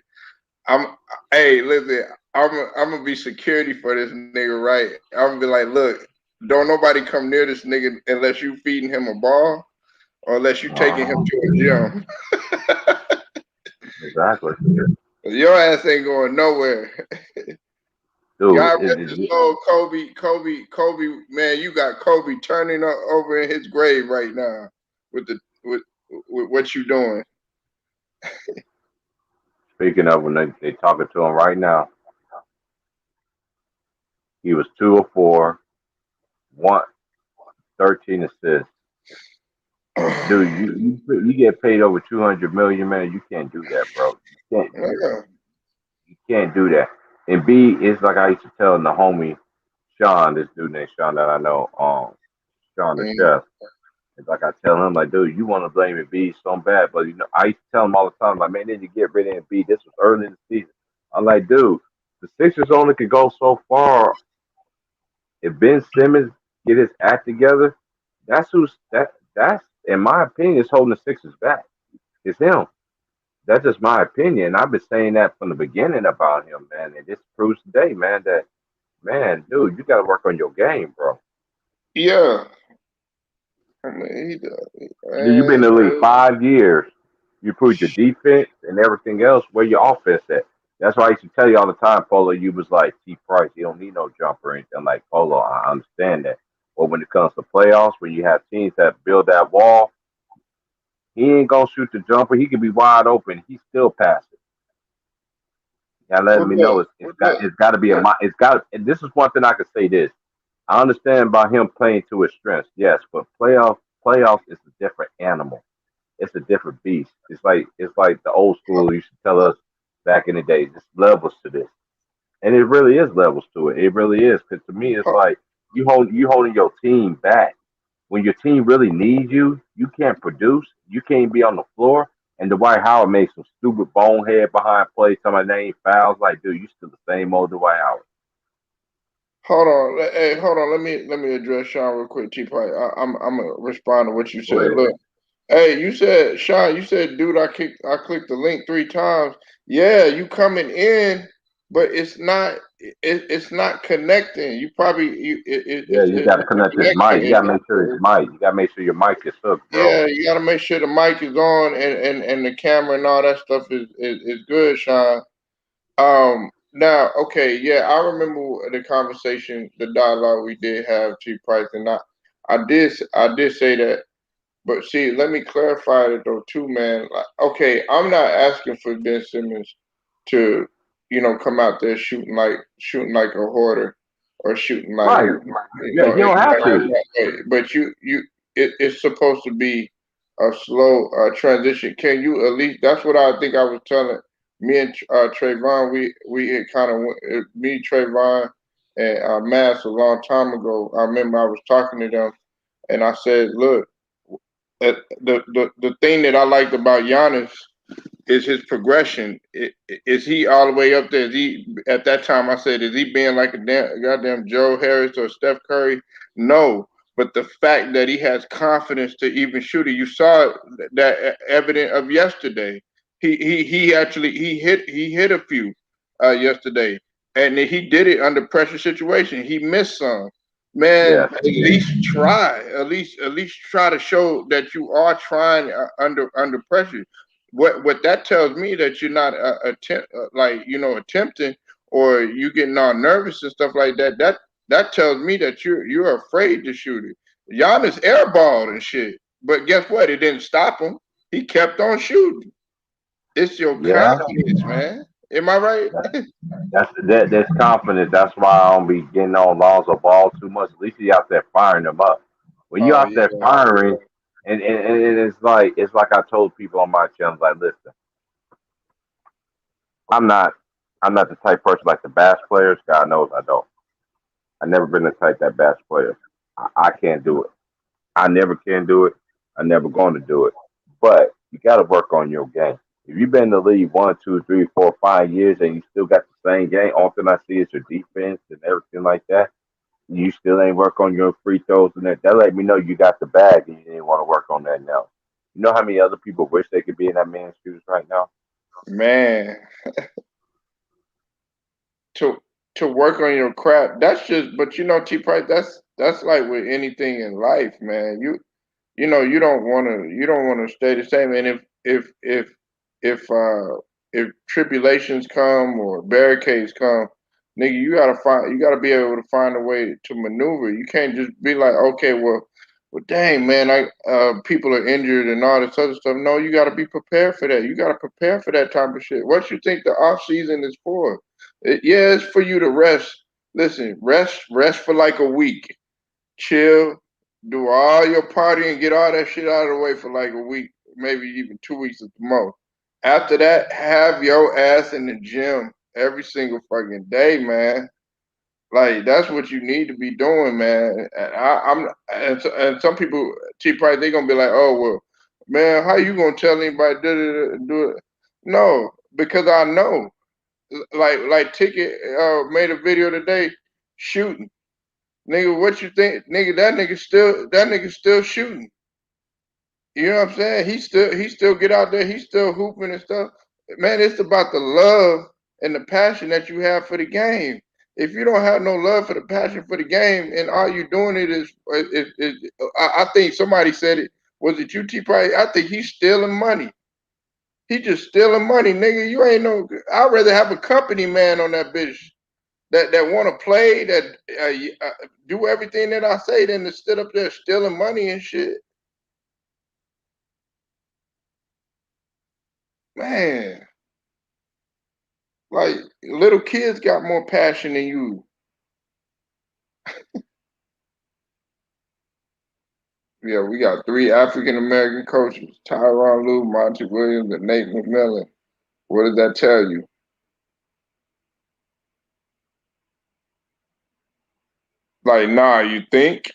Hey, listen, I'm gonna be security for this nigga, right? I'm gonna be like, look, don't nobody come near this nigga unless you feeding him a ball or unless you taking him uh, to a gym. exactly, Your ass ain't going nowhere. dude. God rest his soul, Kobe. Man, you got Kobe turning over in his grave right now with the with what you doing. Speaking of when they talking to him right now, he was 2 or 4, one 13 assists. Dude, you get paid over 200 million, man. You can't do that, bro. Yeah. You can't do that. And B is like I used to tell the homie Sean, this dude named Sean that I know, Sean the Mm. chef. It's like I tell him, like, dude, you want to blame Embiid so bad, but I used to tell him all the time, like, man, then you get rid of Embiid. This was early in the season. I'm like, dude, the Sixers only could go so far. If Ben Simmons get his act together, that's in my opinion is holding the Sixers back. It's him. That's just my opinion. I've been saying that from the beginning about him, man. And this proves today, man, that man, dude, you got to work on your game, bro. Yeah. I mean, he does. Dude, you've been in the league 5 years. You proved your defense and everything else. Where your offense at? That's why I used to tell you all the time, Polo. You was like T. Price. You don't need no jumper or anything. I'm like Polo. I understand that. But when it comes to playoffs, when you have teams that build that wall, he ain't gonna shoot the jumper. He can be wide open. He still passes. Now letting Well, me know look, it's got to be it's got. And this is one thing I can say. This I understand about him playing to his strengths. Yes, but playoffs is a different animal. It's a different beast. It's like the old school used to tell us back in the day. There's levels to this, and it really is levels to it. It really is. Because to me, it's ho- like you holding your team back when your team really needs you. You can't produce. You can't be on the floor. And Dwight Howard made some stupid bonehead behind plays. Some of name fouls. Like, dude, you still the same old Dwight Howard. hold on. Hey, hold on. Let me address Sean real quick, T. Price. I'm gonna respond to what you Go said. ahead. Look. Hey, you said Sean. You said, dude, I clicked the link 3 times. Yeah, you coming in, but it's not connecting. You probably Yeah, you got to the connect this connection mic. You got to is make sure it's mic. You got to make sure your mic is hooked, bro. yeah. You got to make sure the mic is on and the camera and all that stuff is good, Sean. Now, okay, yeah, I remember the conversation, the dialogue we did have, Chief Price, and I did say that. But see, let me clarify it though too, man. Like, okay, I'm not asking for Ben Simmons to, come out there shooting like a hoarder or shooting like, Right. Yeah, you don't have anything like to. that. But it's supposed to be a slow transition. Can you at least? That's what I think I was telling me and Trayvon. We had kind of me, Trayvon, and Mass a long time ago. I remember I was talking to them, and I said, look. The thing that I liked about Giannis is his progression. Is he all the way up there? Is he at that time? I said, is he being like a goddamn Joe Harris or Steph Curry? No, but the fact that he has confidence to even shoot it, you saw that evident of yesterday. He actually he hit a few yesterday, and he did it under pressure situation. He missed some. Man, Yes. at least try. At least try to show that you are trying under pressure. What that tells me that you're not attempting, or you getting all nervous and stuff like that. That tells me that you're afraid to shoot it. Giannis airballed and shit, but guess what? It didn't stop him. He kept on shooting. It's your Yeah. confidence, man. Am I right? That's confident. That's why I don't be getting on Lonzo Ball too much. At least he out there firing them up. When you Oh out yeah. there firing, and it's like I told people on my channel, like, listen, I'm not I'm not the type person like the bass players. God knows I don't. I never been the type that bass player. I can't do it. I never can do it. I never going to do it. But you got to work on your game. If you've been in the league 1, 2, 3, 4, 5 years and you still got the same game, all thing I see is your defense and everything like that. You still ain't work on your free throws and that. That let me know you got the bag and you didn't want to work on that now. You know how many other people wish they could be in that man's shoes right now? Man, to to work on your craft. That's just, but T Price. That's like with anything in life, man. You don't want to stay the same. And if tribulations come or barricades come, nigga, you gotta be able to find a way to maneuver. You can't just be like, okay, well, dang, man, people are injured and all this other stuff. No, you gotta be prepared for that. You gotta prepare for that type of shit. What you think the off season is for? Yeah, it's for you to rest. Listen, rest for like a week, chill, do all your partying, get all that shit out of the way for like a week, maybe even 2 weeks at the most. After that, have your ass in the gym every single fucking day, man. Like that's what you need to be doing, man. And some people, T Price, they gonna be like, oh well, man, how you gonna tell anybody do it? No, because I know. Like Ticket made a video today shooting. Nigga, what you think? Nigga, that nigga still shooting. You know what I'm saying? He still get out there, he's still hooping and stuff. Man, it's about the love and the passion that you have for the game. If you don't have no love for the passion for the game and all you doing it is I think somebody said it, was it UT Price? I think he's stealing money. He just stealing money, nigga. You ain't no I'd rather have a company man on that bitch that want to play, that do everything that I say, than to sit up there stealing money and shit. Man, like little kids got more passion than you. Yeah, we got three African American coaches: Tyronn Lue, Monty Williams, and Nate McMillan. What does that tell you? Like, nah, you think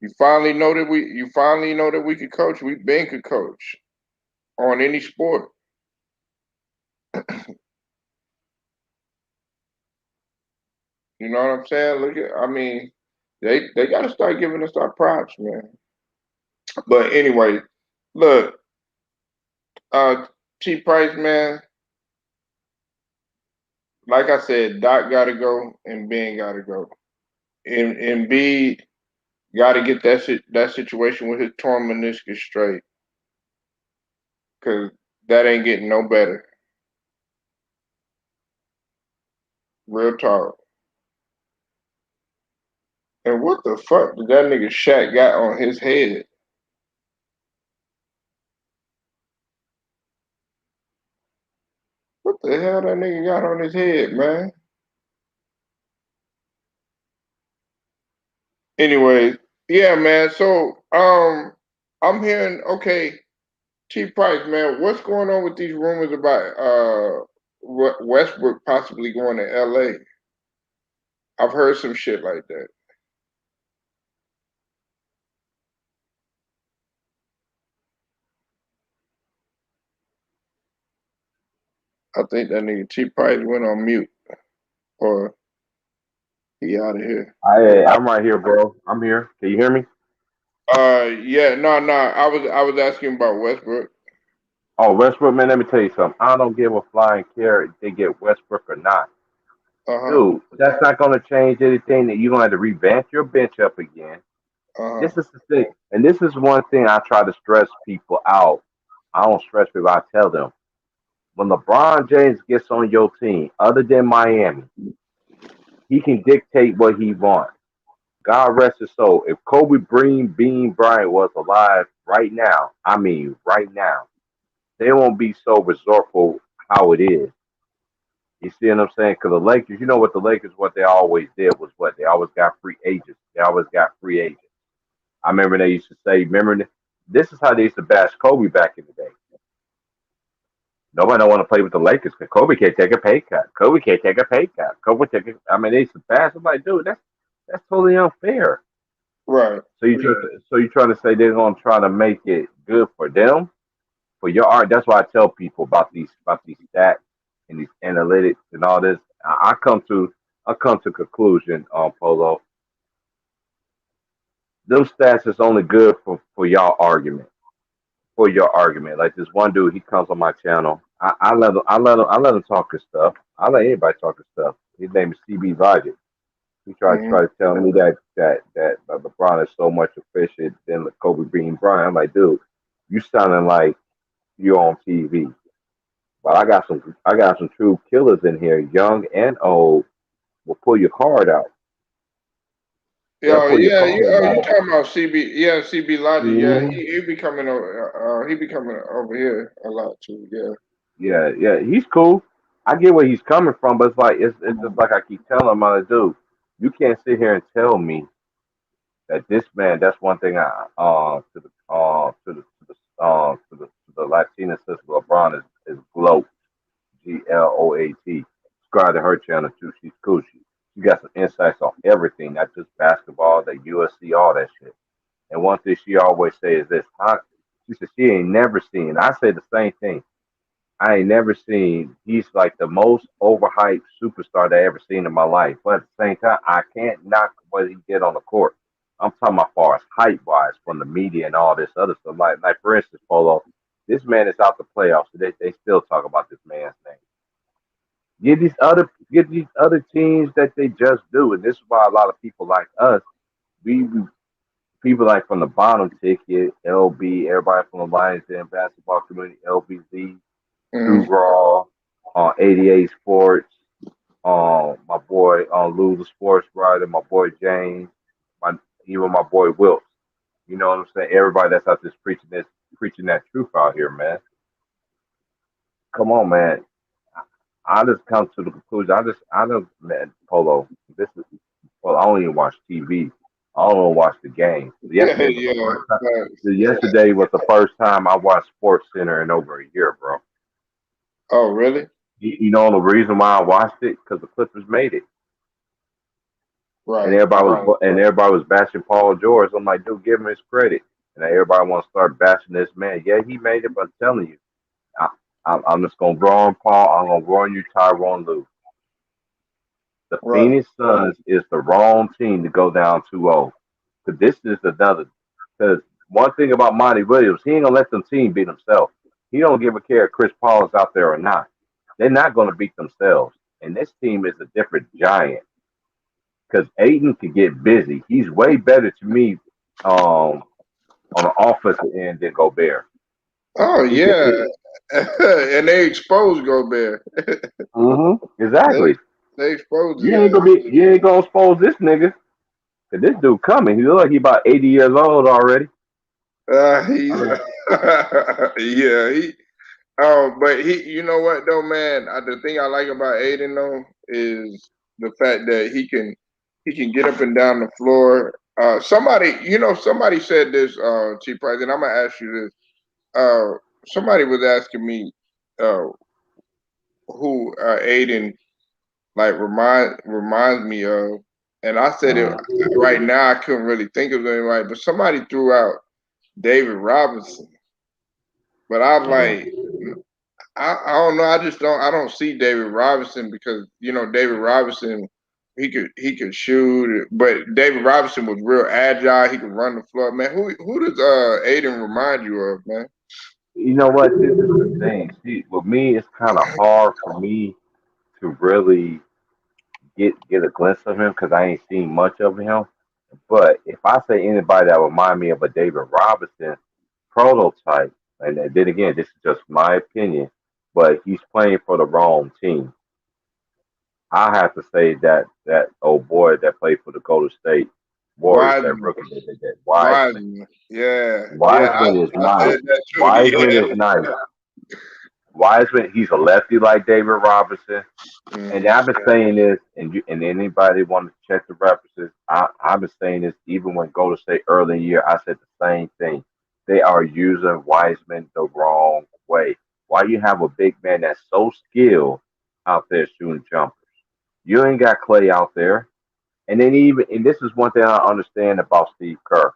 you finally know that we could coach. We been could coach on any sport. You know what I'm saying? I mean, they got to start giving us our props, man. But anyway, look, uh, T Price, man. Like I said, Doc got to go and Ben got to go. And B got to get that situation with his torn meniscus straight, because that ain't getting no better. Real talk. And what the fuck did that nigga Shaq got on his head? What the hell that nigga got on his head, man? Anyways, yeah, man. So, I'm hearing, okay, T Price, man, what's going on with these rumors about Westbrook possibly going to LA? I've heard some shit like that. I think that nigga T Price went on mute, or he out of here. I'm right here, bro. I'm here. Can you hear me? Yeah, no, no. I was asking about Westbrook. Oh, Westbrook, man, let me tell you something. I don't give a flying care if they get Westbrook or not. Uh huh. Dude, that's not going to change anything. That you're going to have to revamp your bench up again. Uh huh. This is the thing. And this is one thing I try to stress people out. I don't stress people. I tell them, when LeBron James gets on your team, other than Miami, he can dictate what he wants. God rest his soul. If Kobe Bean Bryant was alive right now, I mean right now, they won't be so resourceful how it is. You see what I'm saying? Because the Lakers, you know what the Lakers, what they always did was what they always got free agents. They always got free agents. I remember they used to say, this is how they used to bash Kobe back in the day. Nobody don't want to play with the Lakers because Kobe can't take a pay cut. Kobe can't take a pay cut. Kobe take a, I mean, they used to bash. I'm like, dude, that's totally unfair. Right. So you trying to say they're gonna try to make it good for them for your art? That's why I tell people about these stats and these analytics and all this. I come to conclusion on Polo. Them stats is only good for y'all argument. For your argument. Like this one dude, he comes on my channel. I let him talk his stuff. I let anybody talk his stuff. His name is CB Logic. He Hmm. tried to tell me that LeBron is so much efficient than Kobe Bean Bryant. I'm like, dude, you sounding like you're on TV. But I got some true killers in here, young and old. Will pull your card out. They'll Yeah, pull your yeah, card you out. talking about CB? Yeah, CB Logic. Yeah, Mhm. he be coming over. He be coming over here a lot too. Yeah. Yeah, he's cool. I get where he's coming from, but it's just like I keep telling him, like, dude, you can't sit here and tell me that this man. That's one thing I to the Latina sister LeBron is gloat. GLOAT. Subscribe to her channel too. She's cool. She got some insights on everything, not just basketball, the USC, all that shit. And one thing she always say is this: how, she said she ain't never seen. I say the same thing. I ain't never seen. He's like the most overhyped superstar that I ever seen in my life. But at the same time, I can't knock what he did on the court. I'm talking about far as hype wise from the media and all this other stuff. Like for instance, Polo, this man is out the playoffs. So they still talk about this man's name. Get these other teams that they just do, and this is why a lot of people like us, we people like from the bottom ticket, LB, everybody from the Lions Den basketball community, LBZ, True Hmm. Raw, 88 Sports, my boy Lou the Sports Writer, my boy James, my even my boy Wilkes. You know what I'm saying? Everybody that's out there preaching that truth out here, man. Come on, man. I just come to the conclusion. I just, man, Polo. This is, well, I don't even watch TV. I don't even watch the game. Yesterday was the Yeah. first time. Facts. Yesterday was the first time I watched Sports Center in over a year, bro. Oh, really? You know the reason why I watched it because the Clippers made it, and Right. Right. everybody was bashing Paul George. I'm like, dude, give him his credit. And everybody wants to start bashing this man. Yeah, he made it, but I'm telling you, I, I'm just gonna draw on Paul. I'm gonna draw on you, Tyronn Lue. The Right. Phoenix Suns is the wrong team to go down 2-0. Because this is another. Because one thing about Monty Williams, he ain't gonna let them team beat himself. He don't give a care if Chris Paul is out there or not. They're not gonna beat themselves. And this team is a different giant. Because Aiden can get busy. He's way better to me on the offensive end than Gobert. Oh, He can. yeah. And they exposed Gobert. Exactly. They exposed his ass. You ain't gonna expose this nigga. Cause this dude coming. He look like he about 80 years old already. He's yeah. But you know what though, man? The thing I like about Aiden though is the fact that he can get up and down the floor. Somebody said this, T Price, and I'm gonna ask you this. Somebody was asking me, uh, who Aiden like reminds me of, and I said it Uh, right now. I couldn't really think of anybody, but somebody threw out David Robinson, but I was uh, like, I don't know. I don't see David Robinson because David Robinson he could shoot, but David Robinson was real agile. He could run the floor. Man, who does Aiden remind you of, man? you know what? This is the thing. See, with me, it's kind of hard for me to really get a glimpse of him because I ain't seen much of him. But if I say anybody that remind me of a David Robinson prototype, and then again, this is just my opinion, but he's playing for the wrong team. I have to say that old boy that played for the Golden State Warriors, that Wiseman, rookie that Wiseman. Wiseman. Yeah, yeah. Wiseman is I nice. said that too. Wiseman Yeah, is nice. Wiseman, he's a lefty like David Robinson. And Mm-hmm. I've been saying this, and anybody want to check the references, I've been saying this even when Golden State early in the year, I said the same thing. They are using Wiseman the wrong way. Why you have a big man that's so skilled out there shooting jumpers? You ain't got Clay out there. And then even, and this is one thing I understand about Steve Kerr.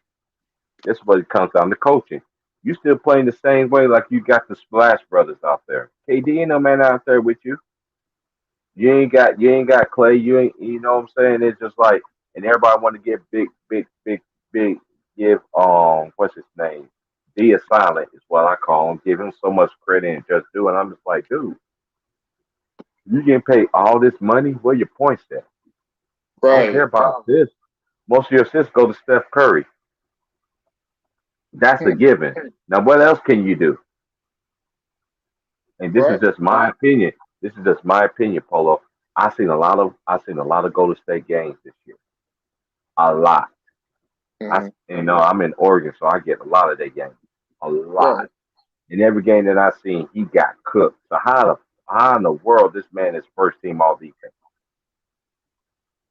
This is what it comes down to coaching. You still playing the same way like you got the Splash Brothers out there. KD ain't no man out there with you. You ain't got Clay. You ain't, you know what I'm saying? It's just like, and everybody want to get big give what's his name? Dia Silent is what I call him. Give him so much credit and just do it. I'm just like, dude, you getting paid all this money? Where your points at? I don't care Right. about this. Most of your assists go to Steph Curry. That's a Hmm. given. Now what else can you do? And this is Right. just my opinion. This is just my opinion, Polo. I seen a lot of Golden State games this year. A lot. Mm-hmm. I'm in Oregon, so I get a lot of their games. A lot. Right. In every game that I seen, he got cooked. So how in the world this man is first team all defense?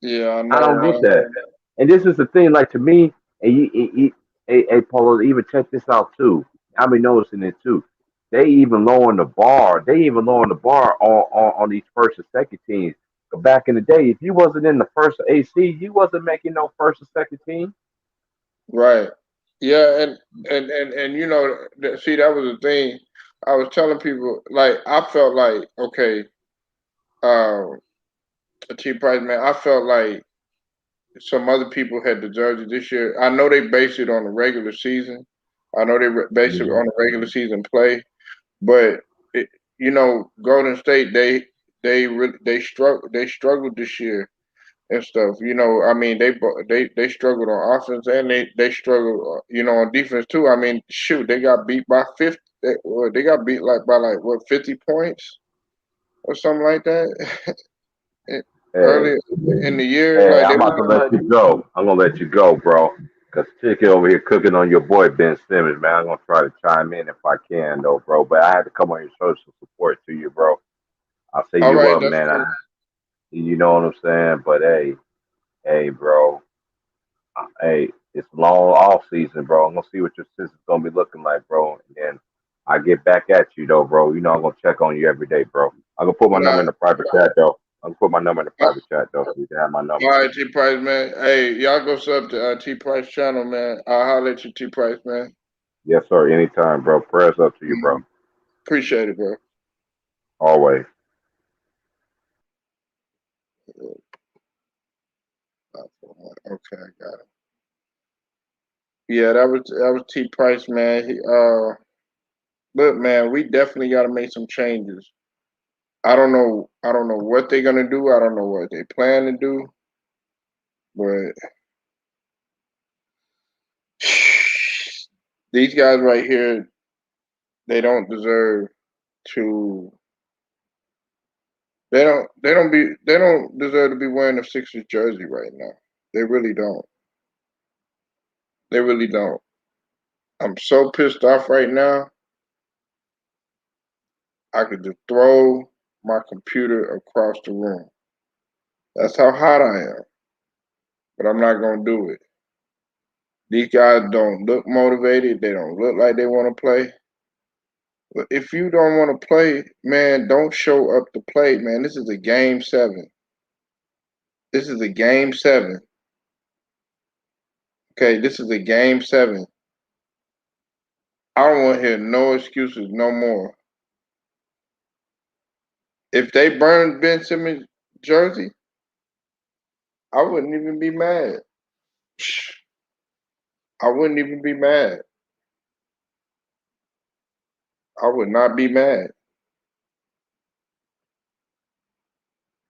Yeah, I I don't get know. that. And this is the thing, like to me, and hey, Paulo, even check this out too. I've been noticing it too. They even lowering the bar. They even lowering the bar on these first and second teams. But back in the day, if you wasn't in the first AC, you wasn't making no first or second team. Right. Yeah, and see, that was the thing. I was telling people, like, I felt like, okay, um, T Price, man, I felt like some other people had the jersey this year. I know they based it on the regular season. I know they based it on the regular season play, but it, Golden State, they struggled this year and stuff. I mean, they struggled on offense and they struggled, on defense too. I mean, shoot, they got beat by 50. They got beat like by like what 50 points or something like that Hey, earlier in the year. hey, Like they I'm about to were. let you go. I'm gonna let you go, bro. Cause Chicken over here cooking on your boy Ben Simmons, man. I'm gonna try to chime in if I can, though, bro. But I had to come on your social support to you, bro. I'll say All you right, up, that's man. cool. You know what I'm saying? But hey, bro. Hey, it's long off season, bro. I'm gonna see what your sister's gonna be looking like, bro. And then I get back at you, though, bro. You know I'm gonna check on you every day, bro. I'm gonna put my number Nah, in the private chat, though. I'm gonna put my number in the private chat, though, so you can have my all number. right, T Price, man. Hey, y'all go sub to T Price channel, man. I'll holler at you, T Price, man. Yes, sir. Anytime, bro. Prayers up to you, bro. Mhm. Appreciate it, bro. Always. Okay, I got it. Yeah, that was T Price, man. Look, man, we definitely got to make some changes. I don't know what they're gonna do. I don't know what they plan to do, but these guys right here, they don't deserve to. They don't deserve to be wearing the Sixers jersey right now. They really don't. They really don't. I'm so pissed off right now. I could just throw my computer across the room. That's how hot I am. But I'm not gonna do it. These guys don't look motivated. They don't look like they want to play. But if you don't want to play, man, don't show up to play, man. This is a game 7. This is a game 7. Okay, this is a game 7. I don't want to hear no excuses no more. If they burned Ben Simmons' jersey, I wouldn't even be mad. I wouldn't even be mad. I would not be mad.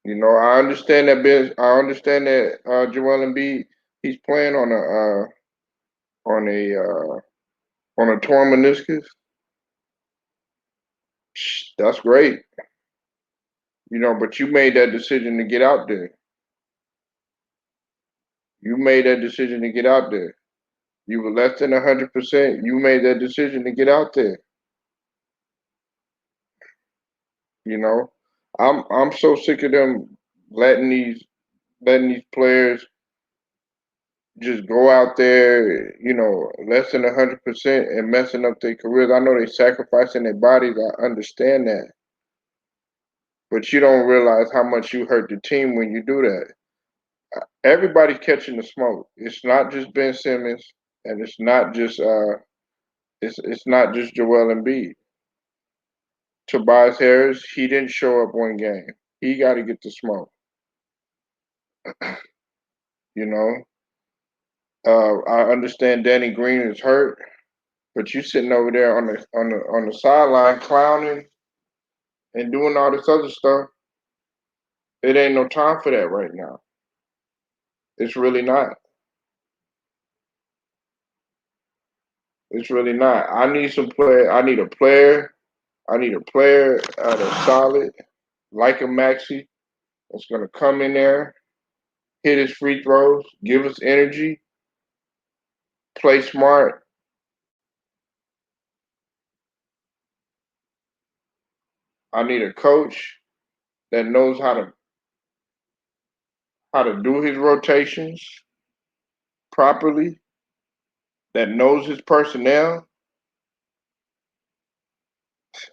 I understand that Ben. I understand that Joel Embiid. He's playing on a on a torn meniscus. That's great. But you made that decision to get out there. You made that decision to get out there. You were less than 100%. You made that decision to get out there. You know, I'm so sick of them letting these players just go out there, less than 100% and messing up their careers. I know they sacrificing their bodies. I understand that, but you don't realize how much you hurt the team when you do that. Everybody's catching the smoke. It's not just Ben Simmons, and it's not just Joel Embiid. Tobias Harris, he didn't show up one game. He got to get the smoke. You know, I understand Danny Green is hurt, but you sitting over there on the sideline clowning and doing all this other stuff. It ain't no time for that right now. It's really not. It's really not. I need some player. I need a player. I need a player that's solid, like a Maxi, that's gonna come in there, hit his free throws, give us energy, play smart. I need a coach that knows how to do his rotations properly, that knows his personnel.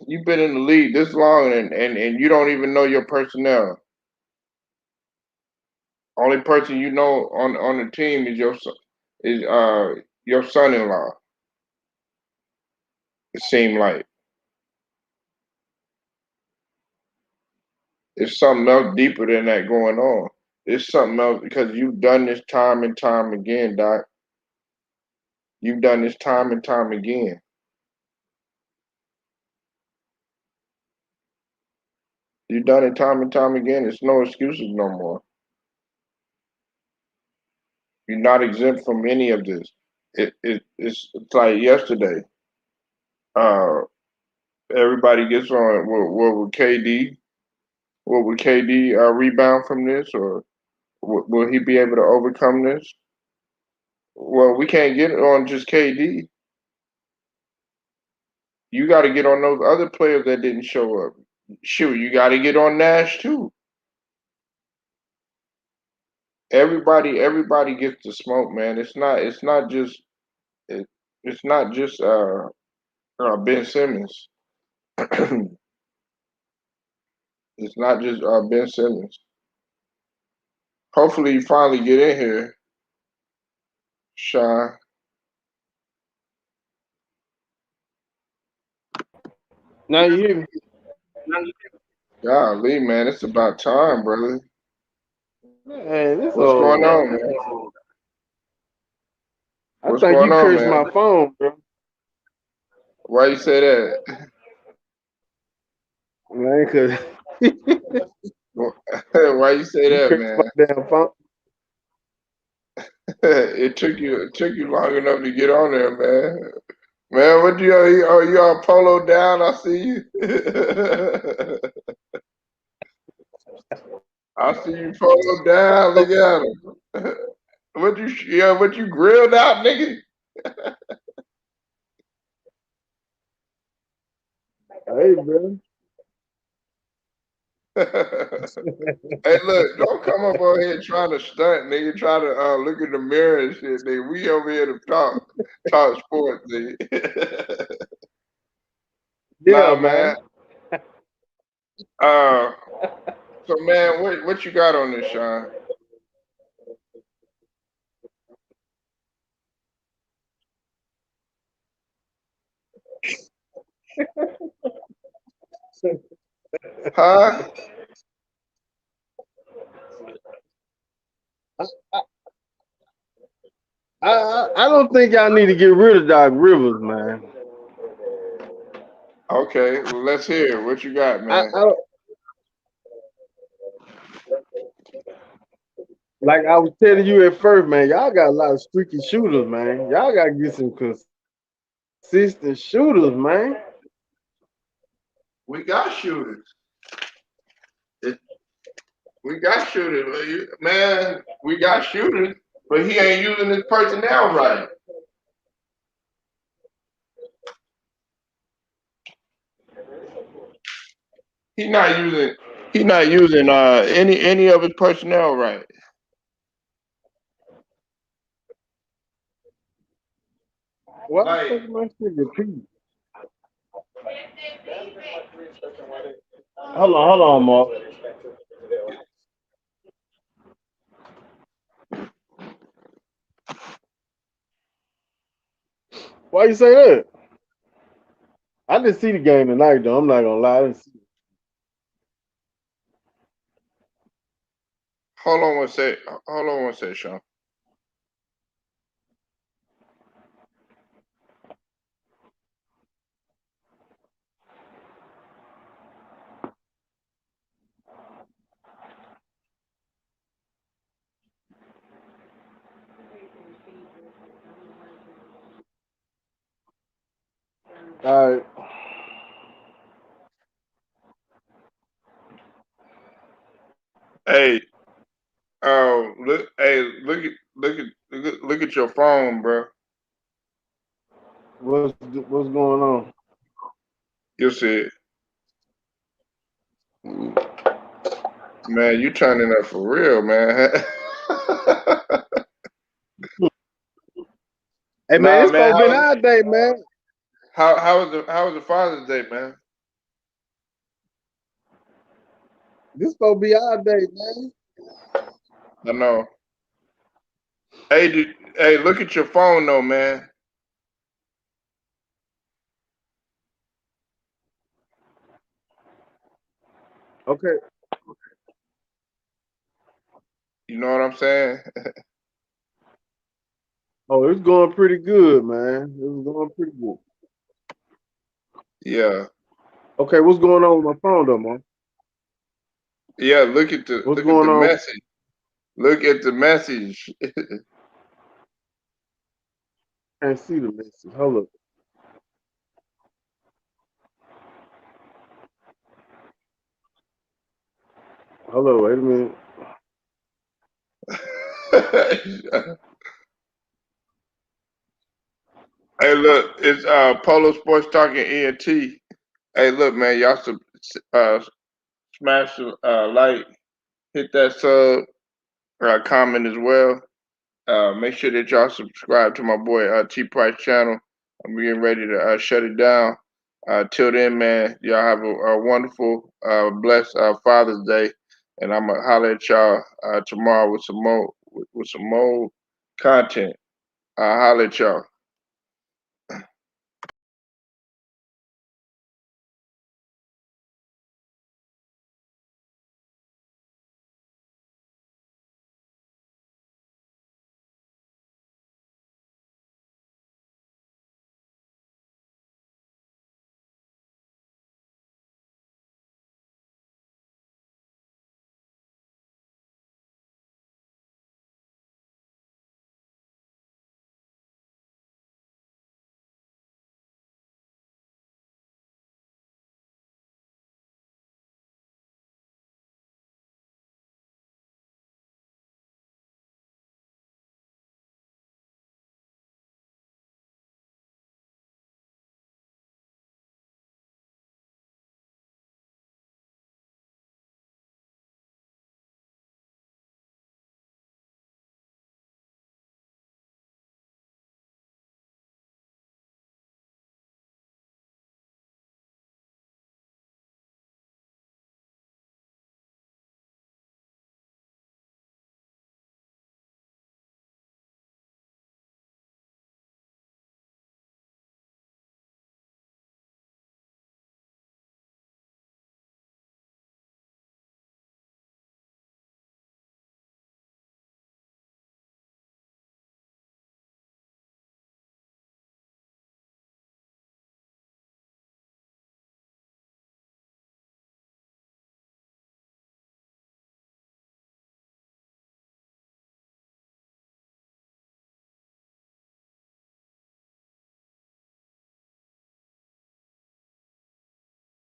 You've been in the league this long and you don't even know your personnel. Only person you know on the team is your son-in-law. It seemed like it's something else deeper than that going on. It's something else because you've done this time and time again, Doc. You've done this time and time again. You've done it time and time again. It's no excuses no more. You're not exempt from any of this. It's like yesterday. Uh, everybody gets on. What would KD? What would KD rebound from this, or will he be able to overcome this? Well, we can't get on just KD. You got to get on those other players that didn't show up. Shoot, you got to get on Nash too. Everybody gets the smoke, man. It, it's not just Ben Simmons. It's not just Ben Simmons. Hopefully, you finally get in here, Sean. Now you hear me? Golly, man, it's about time, brother. Man, this What's old going man. on, man? I What's think going you on, cursed man? my phone, bro. Why you say that? Man, cause Why you say you that, cursed my man? damn phone. It took you long enough to get on there, man. Man, what you all polo down? I see you. I see you polo down. Look at him. What you grilled out, nigga? Hey, bro. Hey, look, don't come up over here trying to stunt, nigga. Try to look in the mirror and shit, nigga. We over here to talk sports, nigga. Yeah, Nah, man. man. Uh, so man, what you got on this, Sean? Huh? I don't think y'all need to get rid of Doc Rivers, man. Okay, well, let's hear it. What you got, I, man? I like I was telling you at first, man. Y'all got a lot of streaky shooters, man. Y'all got to get some consistent shooters, man. We got shooters. It, we got shooters, man. We got shooters, but he ain't using his personnel right. He not using. He not using any of his personnel right. Why the Like, fuck my shit repeat? Hold on, Mark. Why you say that? I didn't see the game tonight, though. I'm not gonna lie. I didn't see it. hold on one sec. Hold on one sec, Sean. All right. Hey, look. Hey, look at your phone, bro. What's going on? You see it, man. You turning up for real, man. Hey man, Nah, it's man. supposed to been our day, man. How was the Father's Day, man? This supposed to be our day, man. I know. Hey, look at your phone, though, man. Okay. You know what I'm saying? Oh, it's going pretty good, man. It's going pretty good. Yeah, Okay, what's going on with my phone, though, man? yeah. What's Look at going the on? message. Look at the message. Can't see the message. Hold up. Hold up. Wait a minute. Hey, look, it's Polo Sports Talking ENT. Hey, look, man, y'all smash the like, hit that sub, comment as well. Make sure that y'all subscribe to my boy T Price channel. I'm getting ready to shut it down. Till then, man, y'all have a wonderful, blessed Father's Day, and I'm gonna holler at y'all tomorrow with some more content. I'll holler at y'all.